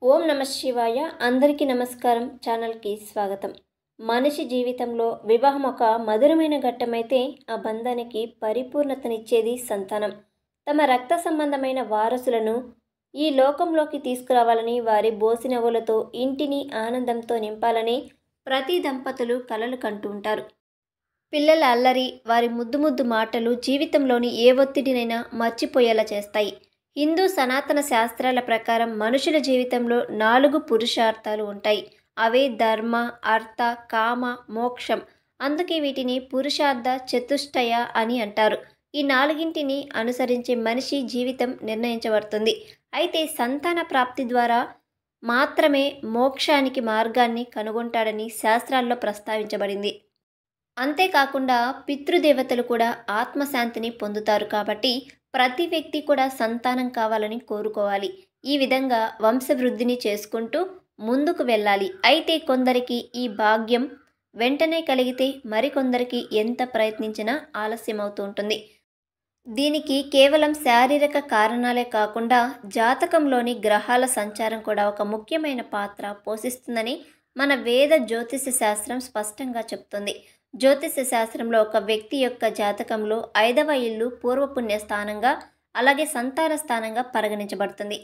ఓం నమ శివాయ. అందరికీ నమస్కారం. ఛానల్కి స్వాగతం. మనిషి జీవితంలో వివాహం ఒక మధురమైన ఘట్టమైతే ఆ బంధానికి పరిపూర్ణతనిచ్చేది సంతానం. తమ రక్త సంబంధమైన వారసులను ఈ లోకంలోకి తీసుకురావాలని, వారి బోసినవ్వులతో ఇంటిని ఆనందంతో నింపాలని ప్రతి దంపతులు కలలు కంటూ ఉంటారు. పిల్లల అల్లరి, వారి ముద్దు ముద్దు మాటలు జీవితంలోని ఏ ఒత్తిడినైనా మర్చిపోయేలా చేస్తాయి. హిందూ సనాతన శాస్త్రాల ప్రకారం మనుషుల జీవితంలో 4 పురుషార్థాలు ఉంటాయి. అవే ధర్మ, అర్థ, కామ, మోక్షం. అందుకే వీటిని పురుషార్థ చతుష్టయ అని అంటారు. ఈ 4ంటిని అనుసరించే మనిషి జీవితం నిర్ణయించబడుతుంది. అయితే సంతాన ప్రాప్తి ద్వారా మాత్రమే మోక్షానికి మార్గాన్ని కనుగొంటాడని శాస్త్రాల్లో ప్రస్తావించబడింది. అంతేకాకుండా పితృదేవతలు కూడా ఆత్మశాంతిని పొందుతారు. కాబట్టి ప్రతి వ్యక్తి కూడా సంతానం కావాలని కోరుకోవాలి. ఈ విధంగా వంశవృద్ధిని చేసుకుంటూ ముందుకు వెళ్ళాలి. అయితే కొందరికి ఈ భాగ్యం వెంటనే కలిగితే మరికొందరికి ఎంత ప్రయత్నించినా ఆలస్యమవుతూ ఉంటుంది. దీనికి కేవలం శారీరక కారణాలే కాకుండా జాతకంలోని గ్రహాల సంచారం కూడా ఒక ముఖ్యమైన పాత్ర పోషిస్తుందని మన వేద జ్యోతిష శాస్త్రం స్పష్టంగా చెప్తుంది. జ్యోతిష శాస్త్రంలో ఒక వ్యక్తి యొక్క జాతకంలో 5వ ఇల్లు పూర్వపుణ్య స్థానంగా, అలాగే సంతాన స్థానంగా పరిగణించబడుతుంది.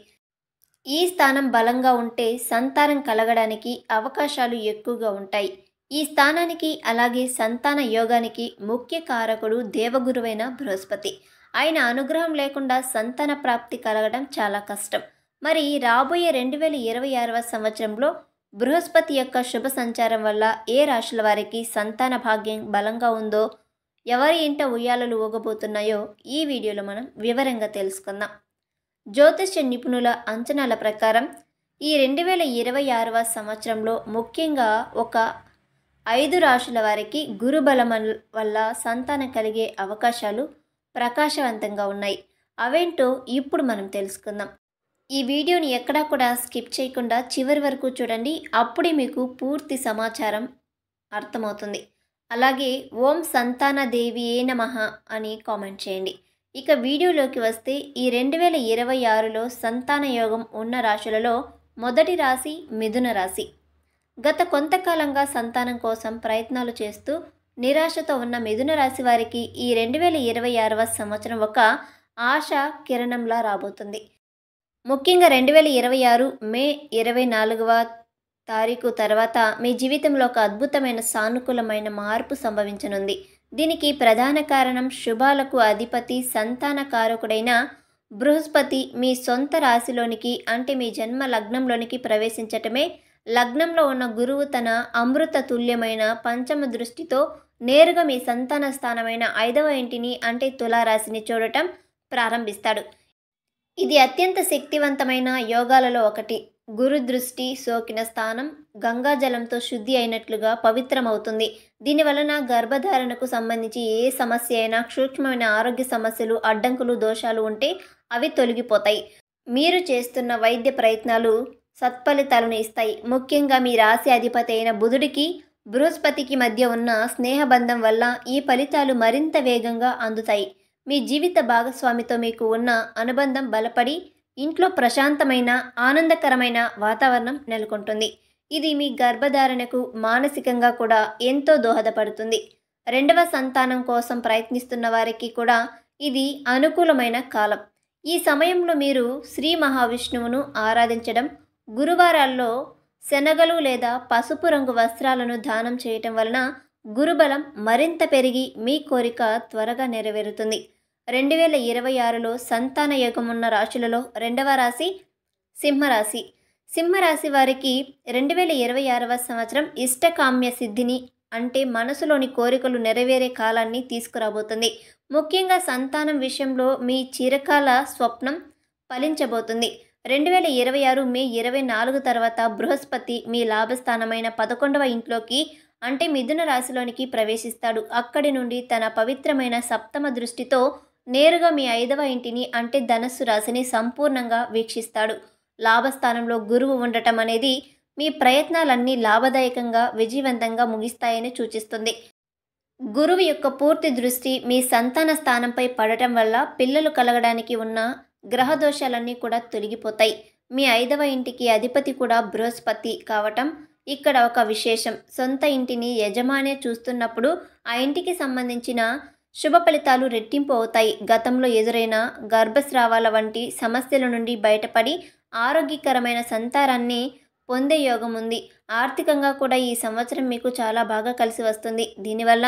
ఈ స్థానం బలంగా ఉంటే సంతానం కలగడానికి అవకాశాలు ఎక్కువగా ఉంటాయి. ఈ స్థానానికి అలాగే సంతాన యోగానికి ముఖ్య కారకుడు దేవగురువైన బృహస్పతి. ఆయన అనుగ్రహం లేకుండా సంతాన ప్రాప్తి కలగడం చాలా కష్టం. మరి రాబోయే 2026వ సంవత్సరంలో బృహస్పతి యొక్క శుభ సంచారం వల్ల ఏ రాశుల వారికి సంతాన భాగ్యం బలంగా ఉందో, ఎవరి ఇంట ఉయ్యాలలు ఊగబోతున్నాయో ఈ వీడియోలో మనం వివరంగా తెలుసుకుందాం. జ్యోతిష్య నిపుణుల అంచనాల ప్రకారం ఈ 2026వ సంవత్సరంలో ముఖ్యంగా ఒక 5 రాశుల వారికి గురుబలం వల్ల సంతానం కలిగే అవకాశాలు ప్రకాశవంతంగా ఉన్నాయి. అవేంటో ఇప్పుడు మనం తెలుసుకుందాం. ఈ వీడియోని ఎక్కడా కూడా స్కిప్ చేయకుండా చివరి వరకు చూడండి. అప్పుడే మీకు పూర్తి సమాచారం అర్థమవుతుంది. అలాగే ఓం సంతానదేవియే నమః అని కామెంట్ చేయండి. ఇక వీడియోలోకి వస్తే ఈ 2026లో సంతాన యోగం ఉన్న రాశులలో మొదటి రాశి మిథున రాశి. గత కొంతకాలంగా సంతానం కోసం ప్రయత్నాలు చేస్తూ నిరాశతో ఉన్న మిథున రాశి వారికి ఈ 2026వ సంవత్సరం ఒక ఆశా కిరణంలా రాబోతుంది. ముఖ్యంగా 2026 మే 24వ తారీఖు తర్వాత మీ జీవితంలో ఒక అద్భుతమైన సానుకూలమైన మార్పు సంభవించనుంది. దీనికి ప్రధాన కారణం శుభాలకు అధిపతి సంతాన కారకుడైన బృహస్పతి మీ సొంత రాశిలోనికి, అంటే మీ జన్మ లగ్నంలోనికి ప్రవేశించటమే. లగ్నంలో ఉన్న గురువు తన అమృత తుల్యమైన పంచమ దృష్టితో నేరుగా మీ సంతాన స్థానమైన 5వ ఇంటిని, అంటే తులారాశిని చూడటం ప్రారంభిస్తాడు. ఇది అత్యంత శక్తివంతమైన యోగాలలో ఒకటి. గురు దృష్టి సోకిన స్థానం గంగాజలంతో శుద్ధి అయినట్లుగా పవిత్రమవుతుంది. దీనివలన గర్భధారణకు సంబంధించి ఏ సమస్య అయినా, సూక్ష్మమైన ఆరోగ్య సమస్యలు, అడ్డంకులు, దోషాలు ఉంటే అవి తొలగిపోతాయి. మీరు చేస్తున్న వైద్య ప్రయత్నాలు సత్ఫలితాలను ఇస్తాయి. ముఖ్యంగా మీ రాశి అధిపతి అయిన బుధుడికి బృహస్పతికి మధ్య ఉన్న స్నేహబంధం వల్ల ఈ ఫలితాలు మరింత వేగంగా అందుతాయి. మీ జీవిత భాగస్వామితో మీకు ఉన్న అనుబంధం బలపడి ఇంట్లో ప్రశాంతమైన ఆనందకరమైన వాతావరణం నెలకొంటుంది. ఇది మీ గర్భధారణకు మానసికంగా కూడా ఎంతో దోహదపడుతుంది. 2వ సంతానం కోసం ప్రయత్నిస్తున్న వారికి కూడా ఇది అనుకూలమైన కాలం. ఈ సమయంలో మీరు శ్రీ మహావిష్ణువును ఆరాధించడం, గురువారాల్లో శనగలు లేదా పసుపు రంగు వస్త్రాలను దానం చేయటం వలన గురుబలం మరింత పెరిగి మీ కోరిక త్వరగా నెరవేరుతుంది. 2026లో సంతాన యోగం ఉన్న రాశులలో 2వ రాశి సింహరాశి. సింహరాశి వారికి 2026వ సంవత్సరం ఇష్టకామ్య సిద్ధిని, అంటే మనసులోని కోరికలు నెరవేరే కాలాన్ని తీసుకురాబోతుంది. ముఖ్యంగా సంతానం విషయంలో మీ చిరకాల స్వప్నం ఫలించబోతుంది. 2026 మే 24 తర్వాత బృహస్పతి మీ లాభస్థానమైన 11వ ఇంట్లోకి, అంటే మిథున రాశిలోనికి ప్రవేశిస్తాడు. అక్కడి నుండి తన పవిత్రమైన సప్తమ దృష్టితో నేరుగా మీ 5వ ఇంటిని, అంటే ధనస్సు రాశిని సంపూర్ణంగా వీక్షిస్తాడు. లాభస్థానంలో గురువు ఉండటం అనేది మీ ప్రయత్నాలన్నీ లాభదాయకంగా విజయవంతంగా ముగిస్తాయని సూచిస్తుంది. గురువు యొక్క పూర్తి దృష్టి మీ సంతాన స్థానంపై పడటం వల్ల పిల్లలు కలగడానికి ఉన్న గ్రహదోషాలన్నీ కూడా తొలగిపోతాయి. మీ 5వ ఇంటికి అధిపతి కూడా బృహస్పతి కావటం ఇక్కడ ఒక విశేషం. సొంత ఇంటిని యజమానే చూస్తున్నప్పుడు ఆ ఇంటికి సంబంధించిన శుభ ఫలితాలు రెట్టింపు అవుతాయి. గతంలో ఎదురైన గర్భస్రావాల వంటి సమస్యల నుండి బయటపడి ఆరోగ్యకరమైన సంతానాన్ని పొందే యోగం ఉంది. ఆర్థికంగా కూడా ఈ సంవత్సరం మీకు చాలా బాగా కలిసి వస్తుంది. దీనివల్ల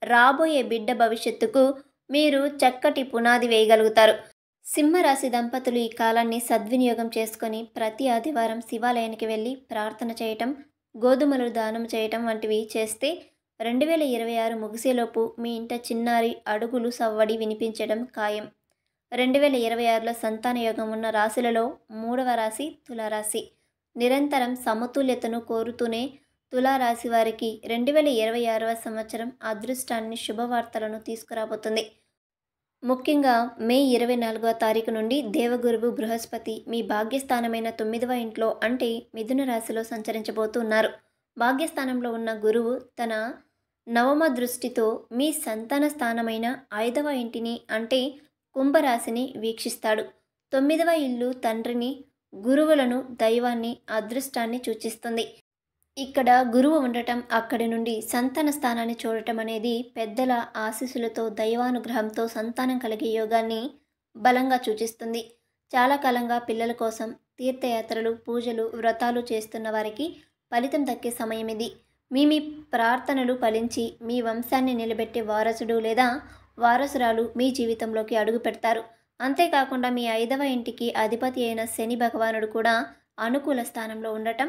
రాబోయే బిడ్డ భవిష్యత్తుకు మీరు చక్కటి పునాది వేయగలుగుతారు. సింహరాశి దంపతులు ఈ కాలాన్ని సద్వినియోగం చేసుకొని ప్రతి ఆదివారం శివాలయానికి వెళ్ళి ప్రార్థన చేయటం, గోధుమలు దానం చేయటం వంటివి చేస్తే 2026 ముగిసేలోపు మీ ఇంట చిన్నారి అడుగులు సవ్వడి వినిపించడం ఖాయం. 2026లో సంతాన యోగం ఉన్న రాశులలో 3వ రాశి తులారాశి. నిరంతరం సమతుల్యతను కోరుతూనే తులారాశి వారికి 2026వ సంవత్సరం అదృష్టాన్ని, శుభవార్తలను తీసుకురాబోతుంది. ముఖ్యంగా మే 24వ తారీఖు నుండి దేవగురువు బృహస్పతి మీ భాగ్యస్థానమైన 9వ ఇంట్లో అంటే మిథున రాశిలో సంచరించబోతున్నారు. భాగ్యస్థానంలో ఉన్న గురువు తన నవమ దృష్టితో మీ సంతాన స్థానమైన 5వ ఇంటిని అంటే కుంభరాశిని వీక్షిస్తాడు. 9వ ఇల్లు తండ్రిని, గురువులను, దైవాన్ని, అదృష్టాన్ని సూచిస్తుంది. ఇక్కడ గురువు ఉండటం, అక్కడి నుండి సంతాన స్థానాన్ని చూడటం అనేది పెద్దల ఆశీస్సులతో, దైవానుగ్రహంతో సంతానం కలిగే యోగాన్ని బలంగా సూచిస్తుంది. చాలా కాలంగా పిల్లల కోసం తీర్థయాత్రలు, పూజలు, వ్రతాలు చేస్తున్న వారికి ఫలితం దక్కే సమయం ఇది. మీ ప్రార్థనలు ఫలించి మీ వంశాన్ని నిలబెట్టే వారసుడు లేదా వారసురాలు మీ జీవితంలోకి అడుగు పెడతారు. అంతేకాకుండా మీ 5వ ఇంటికి అధిపతి అయిన శని భగవానుడు కూడా అనుకూల స్థానంలో ఉండటం,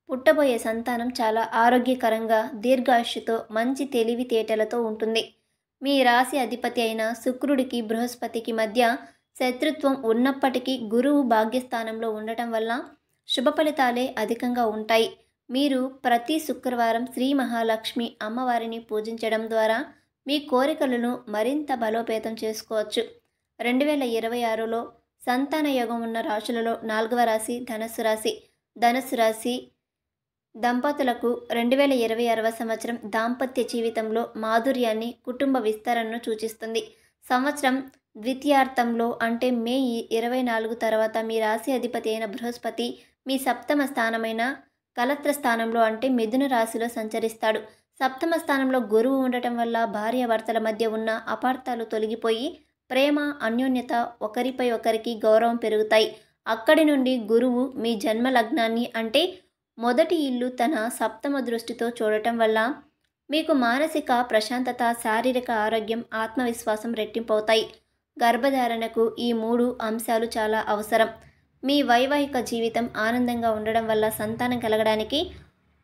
పుట్టబోయే సంతానం చాలా ఆరోగ్యకరంగా, దీర్ఘాయుష్యుతో, మంచి తెలివితేటలతో ఉంటుంది. మీ రాశి అధిపతి అయిన శుక్రుడికి, బృహస్పతికి మధ్య శత్రుత్వం ఉన్నప్పటికీ గురువు భాగ్యస్థానంలో ఉండటం వల్ల శుభ ఫలితాలే అధికంగా ఉంటాయి. మీరు ప్రతి శుక్రవారం శ్రీ మహాలక్ష్మి అమ్మవారిని పూజించడం ద్వారా మీ కోరికలను మరింత బలోపేతం చేసుకోవచ్చు. 2026లో సంతాన యోగం ఉన్న రాశులలో 4వ రాశి ధనస్సు రాశి. ధనస్సు రాశి దంపతులకు 2026వ సంవత్సరం దాంపత్య జీవితంలో మాధుర్యాన్ని, కుటుంబ విస్తరణను సూచిస్తుంది. సంవత్సరం ద్వితీయార్థంలో అంటే మే 24 తర్వాత మీ రాశి అధిపతి అయిన బృహస్పతి మీ సప్తమ స్థానమైన కలత్ర స్థానంలో అంటే మిథున రాశిలో సంచరిస్తాడు. సప్తమ స్థానంలో గురువు ఉండటం వల్ల భార్యాభర్తల మధ్య ఉన్న అపార్థాలు తొలగిపోయి ప్రేమ, అన్యోన్యత, ఒకరిపై ఒకరికి గౌరవం పెరుగుతాయి. అక్కడి నుండి గురువు మీ జన్మ లగ్నాన్ని అంటే మొదటి ఇల్లు తన సప్తమ దృష్టితో చూడటం వల్ల మీకు మానసిక ప్రశాంతత, శారీరక ఆరోగ్యం, ఆత్మవిశ్వాసం రెట్టింపవుతాయి. గర్భధారణకు ఈ 3 అంశాలు చాలా అవసరం. మీ వైవాహిక జీవితం ఆనందంగా ఉండడం వల్ల సంతానం కలగడానికి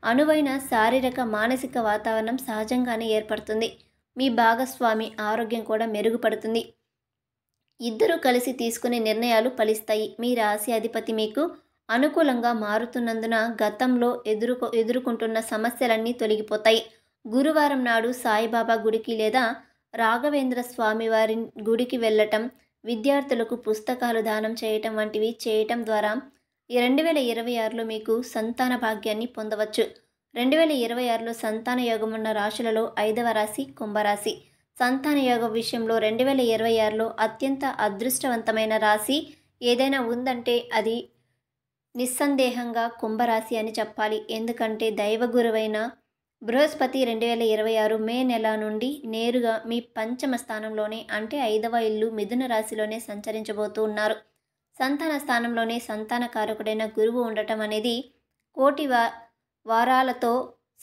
అనువైన శారీరక, మానసిక వాతావరణం సహజంగానే ఏర్పడుతుంది. మీ భాగస్వామి ఆరోగ్యం కూడా మెరుగుపడుతుంది. ఇద్దరూ కలిసి తీసుకునే నిర్ణయాలు ఫలిస్తాయి. మీ రాశి అధిపతి మీకు అనుకూలంగా మారుతున్నందున గతంలో ఎదుర్కొంటున్న సమస్యలన్నీ తొలగిపోతాయి. గురువారం నాడు సాయిబాబా గుడికి లేదా రాఘవేంద్ర స్వామి వారి గుడికి వెళ్ళటం, విద్యార్థులకు పుస్తకాలు దానం చేయటం వంటివి చేయటం ద్వారా 2026లో మీకు సంతాన భాగ్యాన్ని పొందవచ్చు. 2026లో సంతాన యోగం ఉన్న రాశులలో 5వ రాశి కుంభరాశి. సంతాన యోగం విషయంలో 2026లో అత్యంత అదృష్టవంతమైన రాశి ఏదైనా ఉందంటే అది నిస్సందేహంగా కుంభరాశి అని చెప్పాలి. ఎందుకంటే దైవగురువైన బృహస్పతి 2026 మే నెల నుండి నేరుగా మీ పంచమ స్థానంలోనే అంటే 5వ ఇల్లు మిథున రాశిలోనే సంచరించబోతూ ఉన్నారు. సంతాన స్థానంలోనే సంతాన కారకుడైన గురువు ఉండటం అనేది కోటి వారాలతో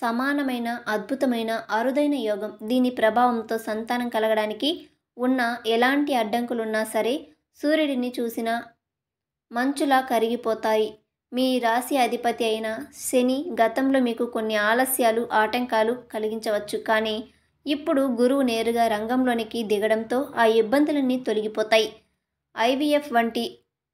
సమానమైన అద్భుతమైన అరుదైన యోగం. దీని ప్రభావంతో సంతానం కలగడానికి ఉన్న ఎలాంటి అడ్డంకులున్నా సరే సూర్యుడిని చూసిన మంచులా కరిగిపోతాయి. మీ రాశి అధిపతి అయిన శని గతంలో మీకు కొన్ని ఆలస్యాలు, ఆటంకాలు కలిగించవచ్చు. కానీ ఇప్పుడు గురువు నేరుగా రంగంలోనికి దిగడంతో ఆ ఇబ్బందులన్నీ తొలగిపోతాయి. IVF వంటి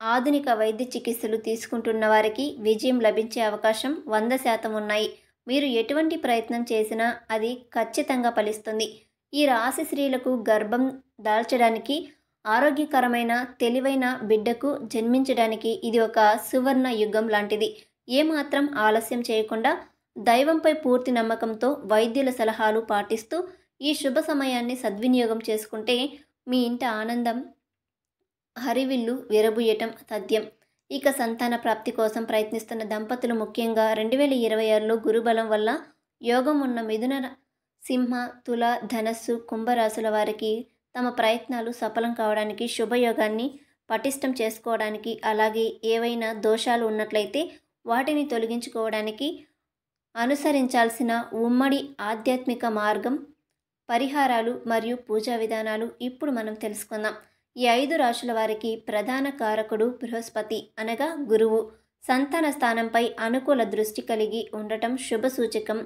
ఆధునిక వైద్య చికిత్సలు తీసుకుంటున్న వారికి విజయం లభించే అవకాశం 100% ఉన్నాయి. మీరు ఎటువంటి ప్రయత్నం చేసినా అది ఖచ్చితంగా ఫలిస్తుంది. ఈ రాశి స్త్రీలకు గర్భం దాల్చడానికి, ఆరోగ్యకరమైన తెలివైన బిడ్డకు జన్మించడానికి ఇది ఒక సువర్ణ యుగం లాంటిది. ఏమాత్రం ఆలస్యం చేయకుండా దైవంపై పూర్తి నమ్మకంతో వైద్యుల సలహాలు పాటిస్తూ ఈ శుభ సమయాన్ని సద్వినియోగం చేసుకుంటే మీ ఇంట ఆనందం హరివిల్లు విరబుయ్యటం తథ్యం. ఇక సంతాన ప్రాప్తి కోసం ప్రయత్నిస్తున్న దంపతులు ముఖ్యంగా 2026లో గురుబలం వల్ల యోగం ఉన్న మిథున, సింహ, తుల, ధనస్సు, కుంభరాశుల వారికి తమ ప్రయత్నాలు సఫలం కావడానికి, శుభయోగాన్ని పటిష్టం చేసుకోవడానికి, అలాగే ఏవైనా దోషాలు ఉన్నట్లయితే వాటిని తొలగించుకోవడానికి అనుసరించాల్సిన ఉమ్మడి ఆధ్యాత్మిక మార్గం, పరిహారాలు మరియు పూజా విధానాలు ఇప్పుడు మనం తెలుసుకుందాం. ఈ 5 రాశుల వారికి ప్రధాన కారకుడు బృహస్పతి అనగా గురువు. సంతాన స్థానంపై అనుకూల దృష్టి కలిగి ఉండటం శుభ సూచకం.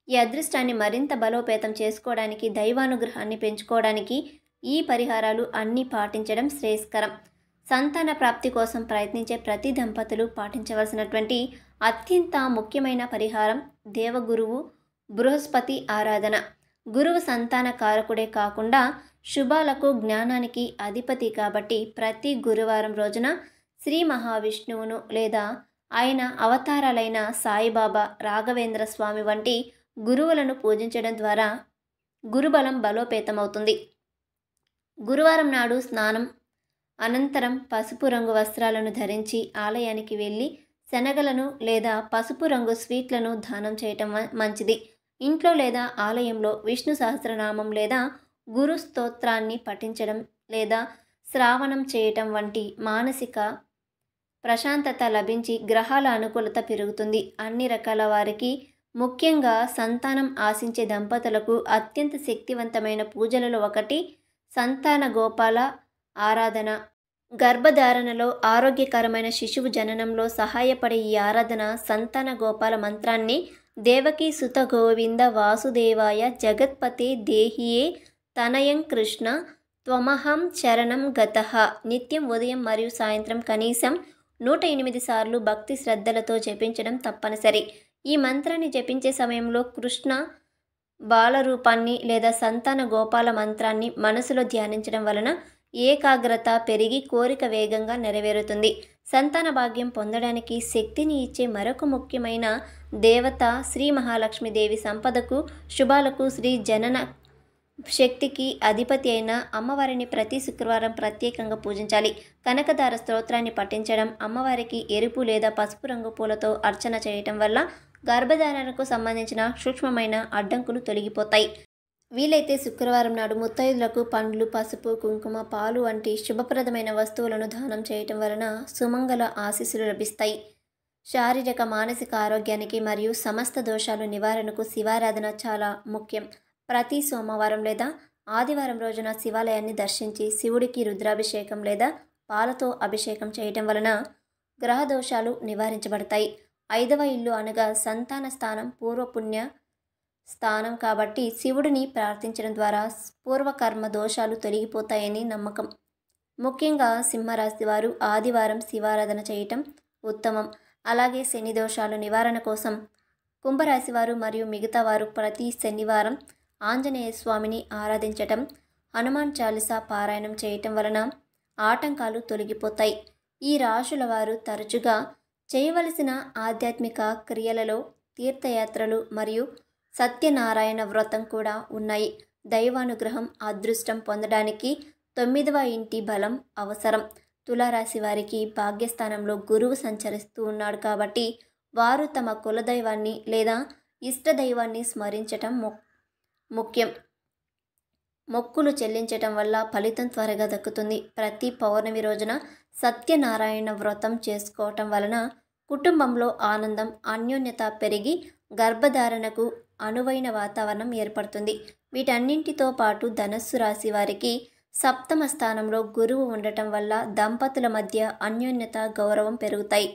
ఈ అదృష్టాన్ని మరింత బలోపేతం చేసుకోవడానికి, దైవానుగ్రహాన్ని పెంచుకోవడానికి ఈ పరిహారాలు అన్నీ పాటించడం శ్రేయస్కరం. సంతాన ప్రాప్తి కోసం ప్రయత్నించే ప్రతి దంపతులు పాటించవలసినటువంటి అత్యంత ముఖ్యమైన పరిహారం దేవగురువు బృహస్పతి ఆరాధన. గురువు సంతాన కారకుడే కాకుండా శుభాలకు, జ్ఞానానికి అధిపతి కాబట్టి ప్రతి గురువారం రోజున శ్రీ మహావిష్ణువును లేదా ఆయన అవతారాలైన సాయిబాబా, రాఘవేంద్ర స్వామి వంటి గురువులను పూజించడం ద్వారా గురుబలం బలోపేతమవుతుంది. గురువారం నాడు స్నానం అనంతరం పసుపు రంగు వస్త్రాలను ధరించి ఆలయానికి వెళ్ళి శనగలను లేదా పసుపు రంగు స్వీట్లను దానం చేయటం మంచిది. ఇంట్లో లేదా ఆలయంలో విష్ణు సహస్రనామం లేదా గురు స్తోత్రాన్ని పఠించడం లేదా శ్రావణం చేయటం వంటి మానసిక ప్రశాంతత లభించి గ్రహాల అనుకూలత పెరుగుతుంది. అన్ని రకాల వారికి, ముఖ్యంగా సంతానం ఆశించే దంపతులకు అత్యంత శక్తివంతమైన పూజలలో ఒకటి సంతాన గోపాల ఆరాధన. గర్భధారణలో, ఆరోగ్యకరమైన శిశువు జననంలో సహాయపడే ఈ ఆరాధన సంతాన గోపాల మంత్రాన్ని దేవకీ సుత గోవింద వాసుదేవాయ జగత్పతే దేహియే తనయం కృష్ణ త్వమహం శరణం గతః నిత్యం ఉదయం మరియు సాయంత్రం కనీసం 108 సార్లు భక్తి శ్రద్ధలతో జపించడం తప్పనిసరి. ఈ మంత్రాన్ని జపించే సమయంలో కృష్ణ బాలరూపాన్ని లేదా సంతాన గోపాల మంత్రాన్ని మనసులో ధ్యానించడం వలన ఏకాగ్రత పెరిగి కోరిక వేగంగా నెరవేరుతుంది. సంతాన భాగ్యం పొందడానికి శక్తిని ఇచ్చే మరొక ముఖ్యమైన దేవత శ్రీ మహాలక్ష్మీదేవి. సంపదకు, శుభాలకు, శ్రీ జనన శక్తికి అధిపతి అయిన అమ్మవారిని ప్రతి శుక్రవారం ప్రత్యేకంగా పూజించాలి. కనకదార స్తోత్రాన్ని పఠించడం, అమ్మవారికి ఎరుపు లేదా పసుపు రంగు పూలతో అర్చన చేయటం వల్ల గర్భధారణకు సంబంధించిన సూక్ష్మమైన అడ్డంకులు తొలగిపోతాయి. వీలైతే శుక్రవారం నాడు ముత్తైదులకు పండ్లు, పసుపు, కుంకుమ, పాలు వంటి శుభప్రదమైన వస్తువులను దానం చేయటం వలన సుమంగళ ఆశీస్సులు లభిస్తాయి. శారీరక, మానసిక ఆరోగ్యానికి మరియు సమస్త దోషాలు నివారణకు శివారాధన చాలా ముఖ్యం. ప్రతి సోమవారం లేదా ఆదివారం రోజున శివాలయాన్ని దర్శించి శివుడికి రుద్రాభిషేకం లేదా పాలతో అభిషేకం చేయటం వలన గ్రహ దోషాలు నివారించబడతాయి. 5వ ఇల్లు అనగా సంతాన స్థానం, పూర్వపుణ్య స్థానం కాబట్టి శివుడిని ప్రార్థించడం ద్వారా పూర్వకర్మ దోషాలు తొలగిపోతాయని నమ్మకం. ముఖ్యంగా సింహరాశి వారు ఆదివారం శివారాధన చేయటం ఉత్తమం. అలాగే శని దోషాలు నివారణ కోసం కుంభరాశి వారు మరియు మిగతా వారు ప్రతి శనివారం ఆంజనేయ స్వామిని ఆరాధించటం, హనుమాన్ చాలీసా పారాయణం చేయటం వలన ఆటంకాలు తొలగిపోతాయి. ఈ రాశుల వారు తరచుగా చేయవలసిన ఆధ్యాత్మిక క్రియలలో తీర్థయాత్రలు మరియు సత్యనారాయణ వ్రతం కూడా ఉన్నాయి. దైవానుగ్రహం, అదృష్టం పొందడానికి 9వ ఇంటి బలం అవసరం. తులారాశి వారికి భాగ్యస్థానంలో గురువు సంచరిస్తూ ఉన్నాడు కాబట్టి వారు తమ కులదైవాన్ని లేదా ఇష్టదైవాన్ని స్మరించటం ముఖ్యం. మొక్కులు చెల్లించటం వల్ల ఫలితం త్వరగా దక్కుతుంది. ప్రతి పౌర్ణమి రోజున సత్యనారాయణ వ్రతం చేసుకోవటం వలన కుటుంబంలో ఆనందం, అన్యోన్యత పెరిగి గర్భధారణకు అనువైన వాతావరణం ఏర్పడుతుంది. వీటన్నింటితో పాటు ధనస్సు రాశి వారికి 7వ స్థానంలో గురువు ఉండటం వల్ల దంపతుల మధ్య అన్యోన్యత, గౌరవం పెరుగుతాయి.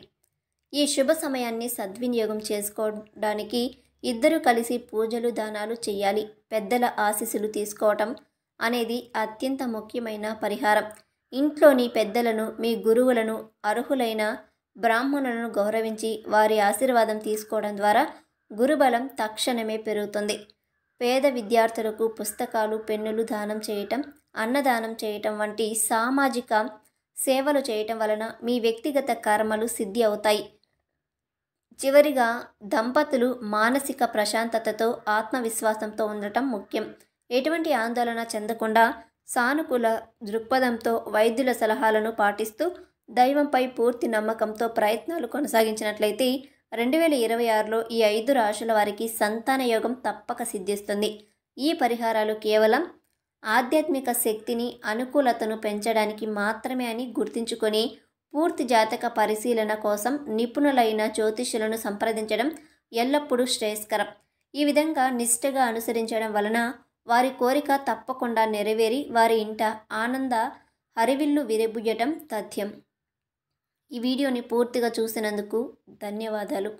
ఈ శుభ సమయాన్ని సద్వినియోగం చేసుకోవడానికి ఇద్దరు కలిసి పూజలు, దానాలు చేయాలి. పెద్దల ఆశీస్సులు తీసుకోవటం అనేది అత్యంత ముఖ్యమైన పరిహారం. ఇంట్లోని పెద్దలను, మీ గురువులను, అర్హులైన బ్రాహ్మణులను గౌరవించి వారి ఆశీర్వాదం తీసుకోవడం ద్వారా గురుబలం తక్షణమే పెరుగుతుంది. పేద విద్యార్థులకు పుస్తకాలు, పెన్నులు దానం చేయటం, అన్నదానం చేయటం వంటి సామాజిక సేవలు చేయటం వలన మీ వ్యక్తిగత కర్మలు సిద్ధి అవుతాయి. చివరిగా దంపతులు మానసిక ప్రశాంతతతో, ఆత్మవిశ్వాసంతో ఉండటం ముఖ్యం. ఎటువంటి ఆందోళన చెందకుండా సానుకూల దృక్పథంతో వైద్యుల సలహాలను పాటిస్తూ దైవంపై పూర్తి నమ్మకంతో ప్రయత్నాలు కొనసాగించినట్లయితే 2026లో ఈ 5 రాశుల వారికి సంతాన యోగం తప్పక సిద్ధిస్తుంది. ఈ పరిహారాలు కేవలం ఆధ్యాత్మిక శక్తిని, అనుకూలతను పెంచడానికి మాత్రమే అని గుర్తుంచుకొని పూర్తి జాతక పరిశీలన కోసం నిపుణులైన జ్యోతిష్యులను సంప్రదించడం ఎల్లప్పుడూ శ్రేయస్కరం. ఈ విధంగా నిష్ఠగా అనుసరించడం వలన వారి కోరిక తప్పకుండా నెరవేరి వారి ఇంట ఆనంద హరివిల్లు విరబుయ్యటం తథ్యం. ఈ వీడియోని పూర్తిగా చూసినందుకు ధన్యవాదాలు.